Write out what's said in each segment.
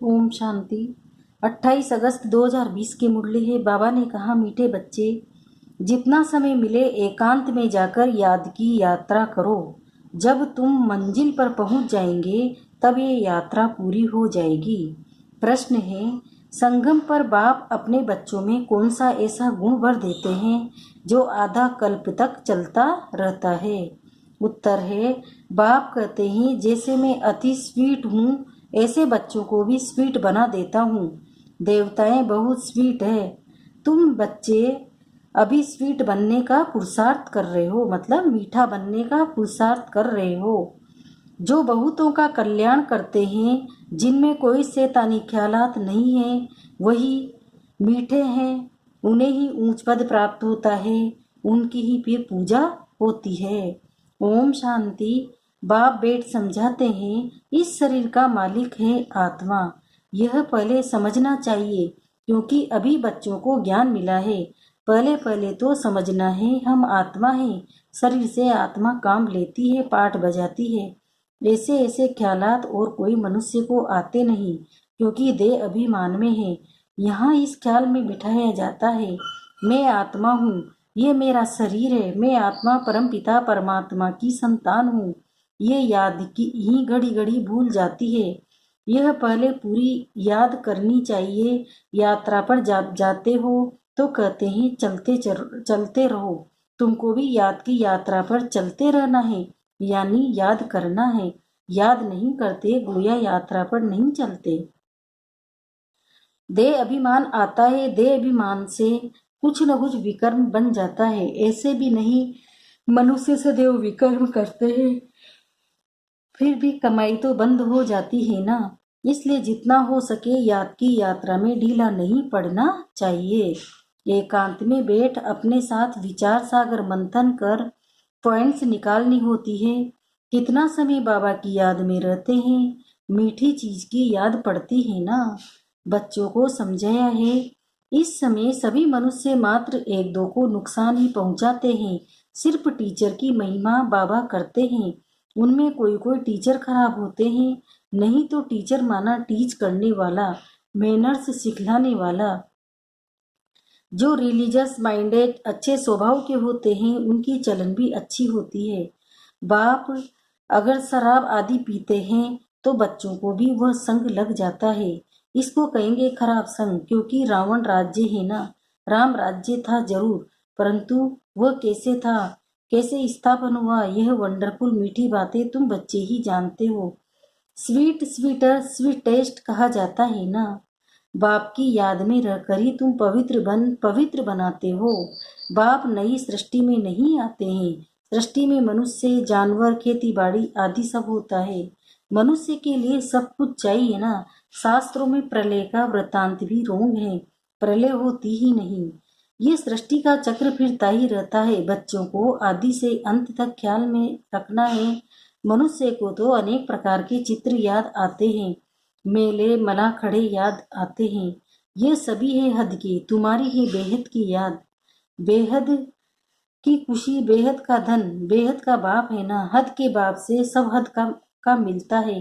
ओम शांति। 28 अगस्त 2020 की मुरली है। बाबा ने कहा, मीठे बच्चे, जितना समय मिले एकांत में जाकर याद की यात्रा करो। जब तुम मंजिल पर पहुंच जाएंगे तब ये यात्रा पूरी हो जाएगी। प्रश्न है, संगम पर बाप अपने बच्चों में कौन सा ऐसा गुण भर देते हैं जो आधा कल्प तक चलता रहता है? उत्तर है, बाप कहते हैं, जैसे मैं अति स्वीट हूँ ऐसे बच्चों को भी स्वीट बना देता हूँ। देवताएं बहुत स्वीट है, तुम बच्चे अभी स्वीट बनने का पुरुषार्थ कर रहे हो, मतलब मीठा बनने का पुरुषार्थ कर रहे हो। जो बहुतों का कल्याण करते हैं, जिनमें कोई शैतानी ख्यालात नहीं है, वही मीठे हैं। उन्हें ही ऊंच पद प्राप्त होता है, उनकी ही फिर पूजा होती है। ओम शांति। बाप बेट समझाते हैं, इस शरीर का मालिक है आत्मा। यह पहले समझना चाहिए, क्योंकि अभी बच्चों को ज्ञान मिला है। पहले तो समझना है हम आत्मा हैं, शरीर से आत्मा काम लेती है, पाठ बजाती है। ऐसे ऐसे ख्यालात और कोई मनुष्य को आते नहीं, क्योंकि देह अभिमान में है। यहाँ इस ख्याल में बिठाया जाता है, मैं आत्मा हूँ, ये मेरा शरीर है, मैं आत्मा परम पिता परमात्मा की संतान हूँ। ये याद की ही घड़ी घड़ी भूल जाती है। यह पहले पूरी याद करनी चाहिए। यात्रा पर जाते हो तो कहते हैं चलते रहो। तुमको भी याद की यात्रा पर चलते रहना है, यानी याद करना है। याद नहीं करते गोया यात्रा पर नहीं चलते। देह अभिमान आता है, देह अभिमान से कुछ न कुछ विकर्म बन जाता है। ऐसे भी नहीं, मनुष्य से देव विकर्म करते हैं, फिर भी कमाई तो बंद हो जाती है ना। इसलिए जितना हो सके याद की यात्रा में ढीला नहीं पड़ना चाहिए। एकांत में बैठ अपने साथ विचार सागर मंथन कर पॉइंट्स निकालनी होती है। कितना समय बाबा की याद में रहते हैं, मीठी चीज की याद पड़ती है ना। बच्चों को समझाया है, इस समय सभी मनुष्य मात्र एक दो को नुकसान ही पहुंचाते हैं। सिर्फ टीचर की महिमा बाबा करते हैं। उनमें कोई कोई टीचर खराब होते हैं, नहीं तो टीचर माना टीच करने वाला, मैनर्स सिखलाने वाला। जो रिलीजियस माइंडेड अच्छे स्वभाव के होते हैं, उनकी चलन भी अच्छी होती है। बाप अगर शराब आदि पीते हैं तो बच्चों को भी वह संग लग जाता है। इसको कहेंगे खराब संग, क्योंकि रावण राज्य है ना। राम राज्य था जरूर, परंतु वह कैसे था, कैसे स्थापन हुआ, यह वंडरफुल मीठी बातें तुम बच्चे ही जानते हो। स्वीट स्वीटर स्वीटेस्ट कहा जाता है ना। बाप की याद में रहकर ही तुम पवित्र बनाते हो। बाप नई सृष्टि में नहीं आते हैं। सृष्टि में मनुष्य, जानवर, खेती बाड़ी आदि सब होता है। मनुष्य के लिए सब कुछ चाहिए ना। शास्त्रों में प्रलय का वृतांत भी रोंग है, प्रलय होती ही नहीं। ये सृष्टि का चक्र फिरता ही रहता है। बच्चों को आदि से अंत तक ख्याल में रखना है। मनुष्य को तो अनेक प्रकार के चित्र याद आते हैं, मेले मला खड़े याद आते हैं। ये सभी है हद की, तुम्हारी ही बेहद की याद। बेहद की खुशी, बेहद का धन, बेहद का बाप है ना। हद के बाप से सब हद का मिलता है।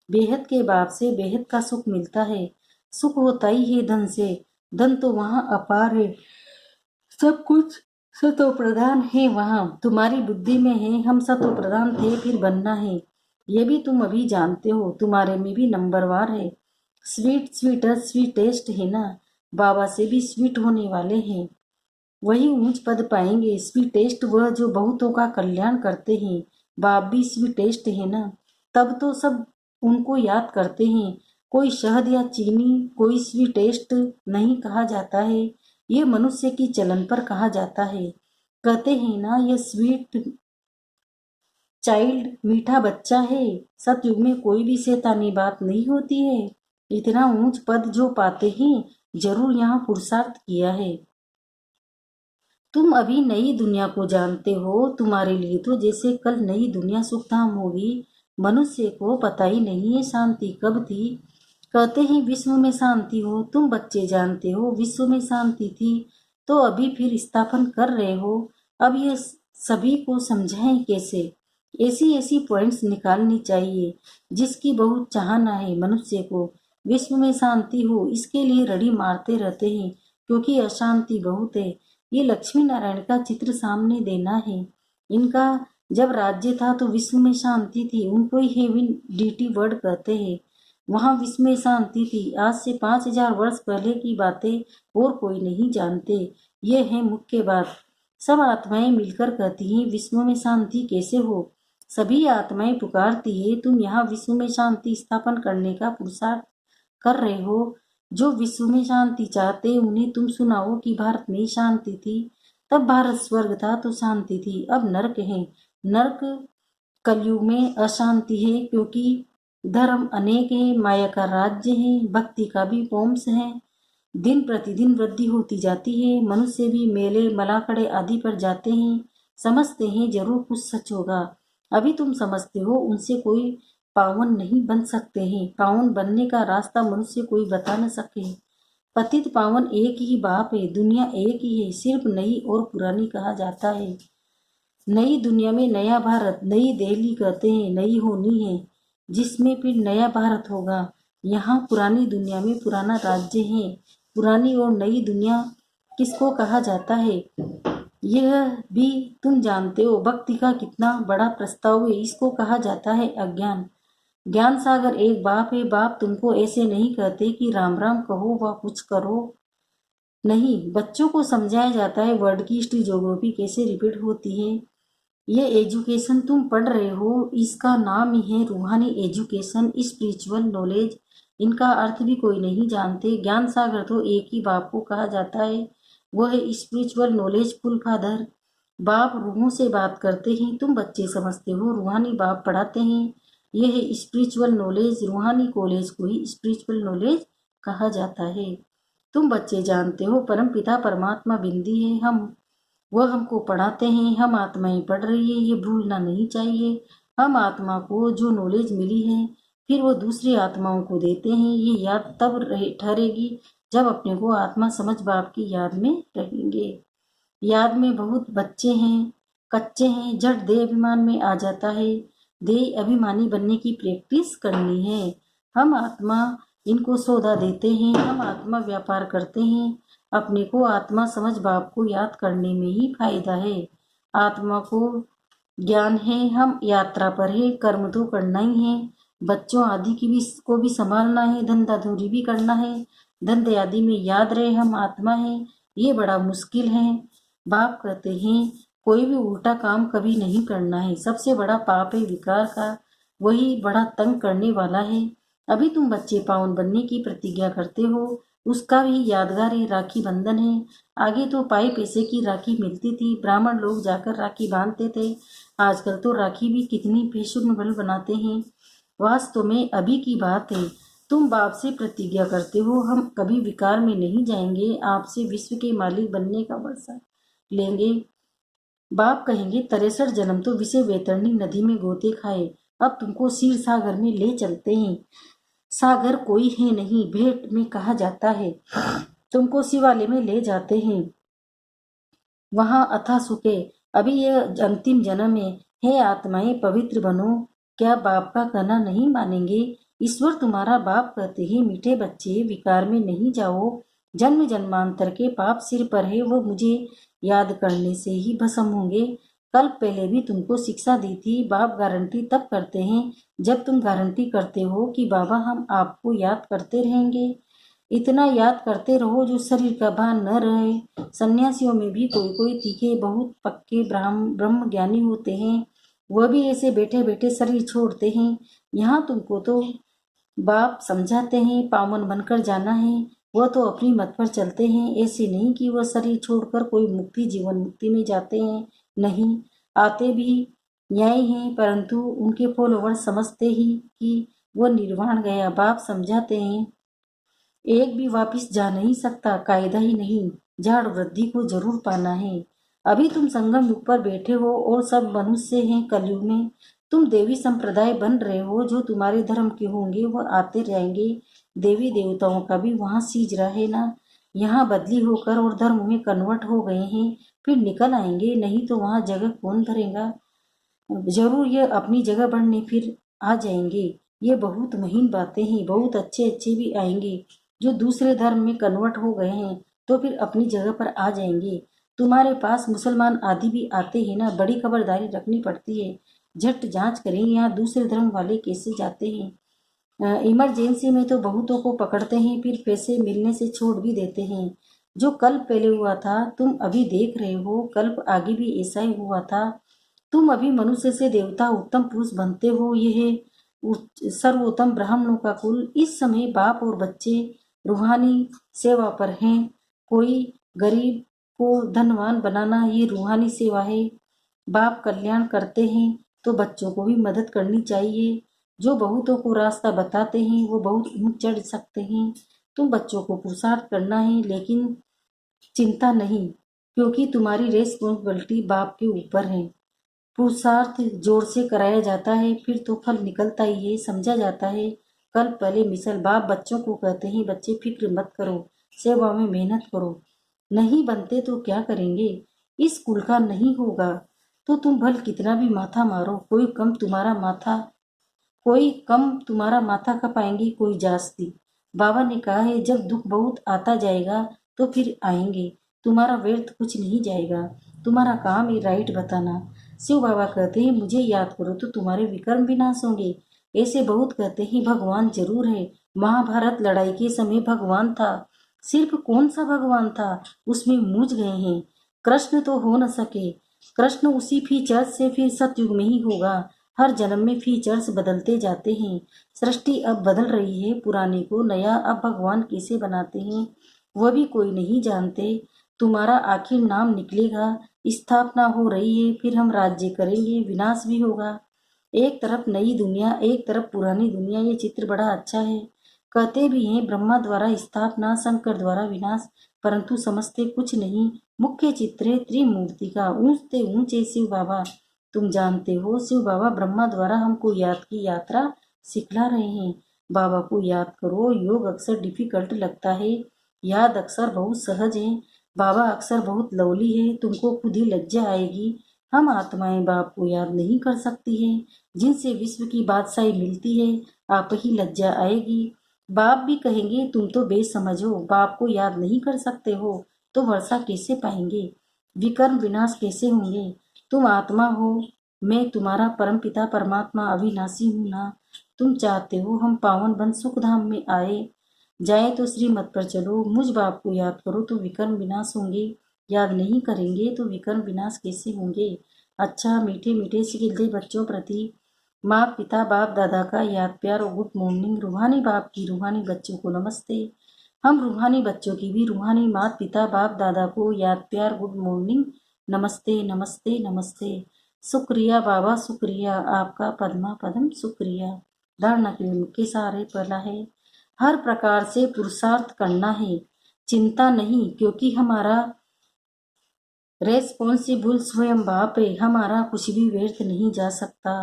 बेहद के बाप से बेहद का सुख मिलता है। सुख होता ही है धन से, धन तो वहाँ अपार है। सब कुछ सतो प्रधान है वहाँ, तुम्हारी बुद्धि में है। हम सतो प्रधान थे, फिर बनना है, ये भी तुम अभी जानते हो। तुम्हारे में भी नंबरवार है। स्वीट स्वीटर स्वीटेस्ट है ना। बाबा से भी स्वीट होने वाले हैं, वही ऊंच पद पाएंगे। स्वीटेस्ट वह जो बहुतों का कल्याण करते हैं। बाप भी स्वीटेस्ट है ना, तब तो सब उनको याद करते हैं। कोई शहद या चीनी, कोई स्वीटेस्ट नहीं कहा जाता है, ये मनुष्य की चलन पर कहा जाता है। कहते हैं ना, ये स्वीट चाइल्ड मीठा बच्चा है। सतयुग में कोई भी शैतानी बात नहीं होती है। इतना ऊंच पद जो पाते हैं, जरूर यहाँ पुरुषार्थ किया है। तुम अभी नई दुनिया को जानते हो। तुम्हारे लिए तो जैसे कल नई दुनिया सुखधाम होगी। मनुष्य को पता ही नहीं है शांति कब थी। कहते हैं विश्व में शांति हो, तुम बच्चे जानते हो विश्व में शांति थी, तो अभी फिर स्थापन कर रहे हो। अब ये सभी को समझाएं कैसे। ऐसी ऐसी पॉइंट्स निकालनी चाहिए जिसकी बहुत चाहना है मनुष्य को। विश्व में शांति हो इसके लिए रड़ी मारते रहते हैं, क्योंकि अशांति बहुत है। ये लक्ष्मी नारायण का चित्र सामने देना है। इनका जब राज्य था तो विश्व में शांति थी, उनको ही हेवन डीटी वर्ड कहते हैं। वहां विश्व में शांति थी। आज से 5000 वर्ष पहले की बातें और कोई नहीं जानते। ये है मुख्य बात। सब आत्माएं मिलकर कहती हैं विश्व में शांति कैसे हो। सभी आत्माएं पुकारती है तुम यहाँ विश्व में शांति स्थापन करने का पुरुषार्थ कर रहे हो। जो विश्व में शांति चाहते उन्हें तुम सुनाओ कि भारत में शांति थी, तब भारत स्वर्ग था तो शांति थी, अब नरक है। नरक कलयुग में अशांति है, क्योंकि धर्म अनेक है, माया का राज्य है, भक्ति का भी पौंस है। दिन प्रतिदिन वृद्धि होती जाती है। मनुष्य भी मेले मलाखड़े आदि पर जाते हैं, समझते हैं जरूर कुछ सच होगा। अभी तुम समझते हो उनसे कोई पावन नहीं बन सकते हैं। पावन बनने का रास्ता मनुष्य कोई बता न सके। पतित पावन एक ही बाप है, दुनिया एक ही है, सिर्फ नई और पुरानी कहा जाता है। नई दुनिया में नया भारत, नई दिल्ली कहते हैं, नई होनी है, जिसमें फिर नया भारत होगा। यहाँ पुरानी दुनिया में पुराना राज्य है। पुरानी और नई दुनिया किसको कहा जाता है यह भी तुम जानते हो। भक्ति का कितना बड़ा प्रस्ताव है, इसको कहा जाता है अज्ञान। ज्ञान सागर एक बाप है। बाप तुमको ऐसे नहीं कहते कि राम राम कहो व कुछ करो, नहीं। बच्चों को समझाया जाता है वर्ड की हिस्ट्री ज्योग्राफी कैसे रिपीट होती है। ये एजुकेशन तुम पढ़ रहे हो, इसका नाम ही है रूहानी एजुकेशन, स्पिरिचुअल नॉलेज। इनका अर्थ भी कोई नहीं जानते। ज्ञान सागर तो एक ही बाप को कहा जाता है, वह है स्पिरिचुअल नॉलेज फुल फादर। बाप रूहों से बात करते हैं, तुम बच्चे समझते हो रूहानी बाप पढ़ाते हैं। यह है स्पिरिचुअल नॉलेज। रूहानी कॉलेज को ही स्पिरिचुअल नॉलेज कहा जाता है। तुम बच्चे जानते हो परम पिता परमात्मा बिंदी है, वह हमको पढ़ाते हैं। हम आत्माएं पढ़ रही है, ये भूलना नहीं चाहिए। हम आत्मा को जो नॉलेज मिली है फिर वो दूसरी आत्माओं को देते हैं। ये याद तब ठहरेगी जब अपने को आत्मा समझ बाप की याद में रहेंगे। याद में बहुत बच्चे हैं, कच्चे हैं, जड़ देह अभिमान में आ जाता है। देह अभिमानी बनने की प्रैक्टिस करनी है। हम आत्मा इनको सौदा देते हैं, हम आत्मा व्यापार करते हैं। अपने को आत्मा समझ बाप को याद करने में ही फायदा है। आत्मा को ज्ञान है, हम यात्रा पर है, कर्म तो करना ही है। बच्चों आदि की भी को भी संभालना है, धंधा धूरी भी करना है। धंधे आदि में याद रहे हम आत्मा है, ये बड़ा मुश्किल है। बाप कहते हैं कोई भी उल्टा काम कभी नहीं करना है। सबसे बड़ा पाप है विकार का, वही बड़ा तंग करने वाला है। अभी तुम बच्चे पावन बनने की प्रतिज्ञा करते हो, उसका भी यादगार है राखी बंधन है। आगे तो पाई पैसे की राखी मिलती थी, ब्राह्मण लोग जाकर राखी बांधते थे। आजकल तो राखी भी कितनी फैशनेबल बनाते हैं। वास्तव में अभी की बात है। तुम बाप से प्रतिज्ञा करते हो हम कभी विकार में नहीं जाएंगे, आपसे विश्व के मालिक बनने का वर्षा लेंगे। बाप कहेंगे 63 जन्म तो विषय वैतरणी नदी में गोते खाए, अब तुमको क्षीर सागर में ले चलते हैं। सागर कोई है नहीं, भेंट में कहा जाता है। तुमको शिवालय में ले जाते हैं, वहां अथा सुखे। अभी यह अंतिम जन्म है आत्माएं पवित्र बनो। क्या बाप का कहना नहीं मानेंगे। ईश्वर तुम्हारा बाप कहते हैं मीठे बच्चे विकार में नहीं जाओ। जन्म जन्मांतर के पाप सिर पर है, वो मुझे याद करने से ही भस्म होंगे। कल पहले भी तुमको शिक्षा दी थी। बाप गारंटी तब करते हैं जब तुम गारंटी करते हो कि बाबा हम आपको याद करते रहेंगे। इतना याद करते रहो जो शरीर का भान न रहे। सन्यासियों में भी कोई कोई तीखे बहुत पक्के ब्रह्म ज्ञानी होते हैं, वह भी ऐसे बैठे बैठे शरीर छोड़ते हैं। यहाँ तुमको तो बाप समझाते हैं पावन बनकर जाना है, वह तो अपनी मत पर चलते हैं। ऐसे नहीं कि वह शरीर छोड़कर कोई मुक्ति जीवन मुक्ति में जाते हैं, नहीं, आते भी न्याय हैं, परंतु उनके फॉलोवर समझते ही कि वह निर्वाण गया। बाप समझाते हैं एक भी वापिस जा नहीं सकता, कायदा ही नहीं, झाड़ वृद्धि को जरूर पाना है। अभी तुम संगम युग पर बैठे हो और सब मनुष्य हैं कलयुग में। तुम देवी संप्रदाय बन रहे हो, जो तुम्हारे धर्म के होंगे वह आते रहेंगे। देवी देवताओं का भी वहाँ सीज रहा है ना, यहाँ बदली होकर और धर्म में कन्वर्ट हो गए हैं, फिर निकल आएंगे, नहीं तो वहाँ जगह कौन भरेगा। जरूर यह अपनी जगह बढ़ने फिर आ जाएंगे। ये बहुत महीन बातें हैं। बहुत अच्छे अच्छे भी आएंगे जो दूसरे धर्म में कन्वर्ट हो गए हैं तो फिर अपनी जगह पर आ जाएंगे। तुम्हारे पास मुसलमान आदि भी आते हैं ना, बड़ी खबरदारी रखनी पड़ती है। झट जांच करें यहाँ दूसरे धर्म वाले कैसे जाते हैं। इमरजेंसी में तो बहुतों को पकड़ते हैं, फिर पैसे मिलने से छोड़ भी देते हैं। जो कल पहले हुआ था तुम अभी देख रहे हो, कल आगे भी ऐसा ही हुआ था। तुम अभी मनुष्य से देवता उत्तम पुरुष बनते हो। यह सर्वोत्तम ब्राह्मणों का कुल इस समय बाप और बच्चे रूहानी सेवा पर हैं। कोई गरीब को धनवान बनाना ये रूहानी सेवा है। बाप कल्याण करते हैं तो बच्चों को भी मदद करनी चाहिए। जो बहुतों को रास्ता बताते हैं वो बहुत ऊंच चढ़ सकते हैं। तुम बच्चों को पुरुषार्थ करना है, लेकिन चिंता नहीं, क्योंकि तुम्हारी रेस्पॉन्सिबिलिटी बाप के ऊपर है। पुरुषार्थ जोर से कराया जाता है फिर तो फल निकलता ही है, समझा जाता है। कल पहले मिसल बाप बच्चों को कहते हैं, बच्चे फिक्र मत करो, सेवा में मेहनत करो। नहीं बनते तो क्या करेंगे, इस कुल का नहीं होगा तो तुम भल कितना भी माथा मारो, कोई कम तुम्हारा माथा खपाएंगी, कोई जास्ती। बाबा ने कहा है जब दुख बहुत आता जाएगा तो फिर आएंगे, तुम्हारा व्यर्थ कुछ नहीं जाएगा। तुम्हारा काम है राइट बताना। शिव बाबा कहते हैं मुझे याद करो तो तुम्हारे विक्रम विनाश होंगे। ऐसे बहुत कहते हैं भगवान जरूर है। महाभारत लड़ाई के समय भगवान था। सिर्फ कौन सा भगवान था, उसमें मूझ गए हैं। कृष्ण तो हो न सके। कृष्ण उसी फीचर्स से फिर सतयुग में ही होगा। हर जन्म में फीचर्स बदलते जाते हैं। सृष्टि अब बदल रही है, पुराने को नया अब भगवान कैसे बनाते हैं वह भी कोई नहीं जानते। तुम्हारा आखिर नाम निकलेगा, स्थापना हो रही है, फिर हम राज्य करेंगे, विनाश भी होगा। एक तरफ नई दुनिया, एक तरफ पुरानी दुनिया। ये चित्र बड़ा अच्छा है। कहते भी हैं ब्रह्मा द्वारा स्थापना, शंकर द्वारा विनाश, परंतु समझते कुछ नहीं। मुख्य चित्र है त्रिमूर्ति का, ऊंचते ऊंचे शिव बाबा। तुम जानते हो शिव बाबा ब्रह्मा द्वारा हमको याद की यात्रा सिखला रहे हैं। बाबा को याद करो। योग अक्सर डिफिकल्ट लगता है, याद अक्सर बहुत सहज है। बाबा अक्सर बहुत लवली है, तुमको खुद ही लज्जा आएगी। हम आत्माएं बाप को याद नहीं कर सकती हैं, जिनसे विश्व की बादशाही मिलती है। आप ही लज्जा आएगी। बाप भी कहेंगे तुम तो बेसमझ हो, बाप को याद नहीं कर सकते हो तो वर्षा कैसे पाएंगे, विकर्म विनाश कैसे होंगे। तुम आत्मा हो, मैं तुम्हारा परम पिता परमात्मा अविनाशी हूँ ना। तुम चाहते हो हम पावन बन सुख धाम में आए जाए तो श्रीमत पर चलो। मुझ बाप को याद करो तो विकर्म विनाश होंगे, याद नहीं करेंगे तो विकर्म विनाश कैसे होंगे। अच्छा मीठे मीठे सिखिलते बच्चों प्रति माँ पिता बाप दादा का याद प्यार और गुड मॉर्निंग। रूहानी बाप की रूहानी बच्चों को नमस्ते। हम रूहानी बच्चों की भी रूहानी माता पिता बाप दादा को याद प्यार गुड मॉर्निंग, नमस्ते नमस्ते नमस्ते। शुक्रिया बाबा शुक्रिया, आपका पद्मा पदम शुक्रिया। धारणा के सारे पला है, हर प्रकार से पुरुषार्थ करना है, चिंता नहीं, क्योंकि हमारा रेस्पॉन्सिबल स्वयं बाप है। हमारा कुछ भी व्यर्थ नहीं जा सकता।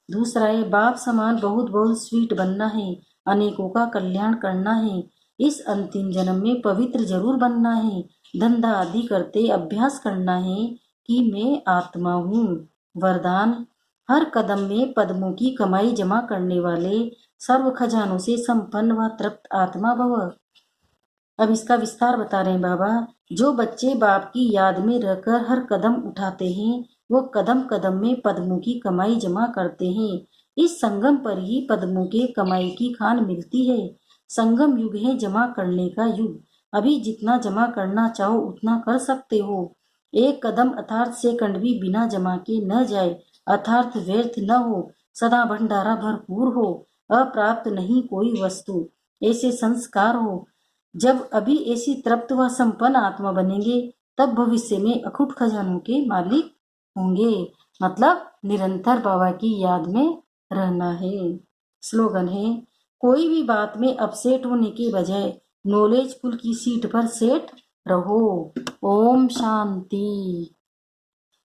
दूसरा है बाप समान बहुत बहुत स्वीट बनना है, अनेकों का कल्याण करना है। इस अंतिम जन्म में पवित्र जरूर बनना है। धंधा आदि करते अभ्यास करना है कि मैं आत्मा हूँ। वरदान, हर कदम में पद्मों की कमाई जमा करने वाले सर्व खजानों से संपन्न व तृप्त आत्मा भव। अब इसका विस्तार बता रहे हैं बाबा। जो बच्चे बाप की याद में रहकर हर कदम उठाते हैं वो कदम कदम में पद्मों की कमाई जमा करते हैं। इस संगम पर ही पद्मों के कमाई की खान मिलती है। संगम युग है जमा करने का युग। अभी जितना जमा करना चाहो उतना कर सकते हो। एक कदम अर्थात सेकंड भी बिना जमा के न जाए, अर्थात व्यर्थ न हो, सदा भंडारा भरपूर हो, अप्राप्त नहीं कोई वस्तु, ऐसे संस्कार हो। जब अभी ऐसी तृप्त व संपन्न आत्मा बनेंगे तब भविष्य में अखुट खजानों के मालिक होंगे। मतलब निरंतर बाबा की याद में रहना है। स्लोगन है, कोई भी बात में अपसेट होने के बजाय नॉलेजफुल की सीट पर सेट रहो। ओम शांति।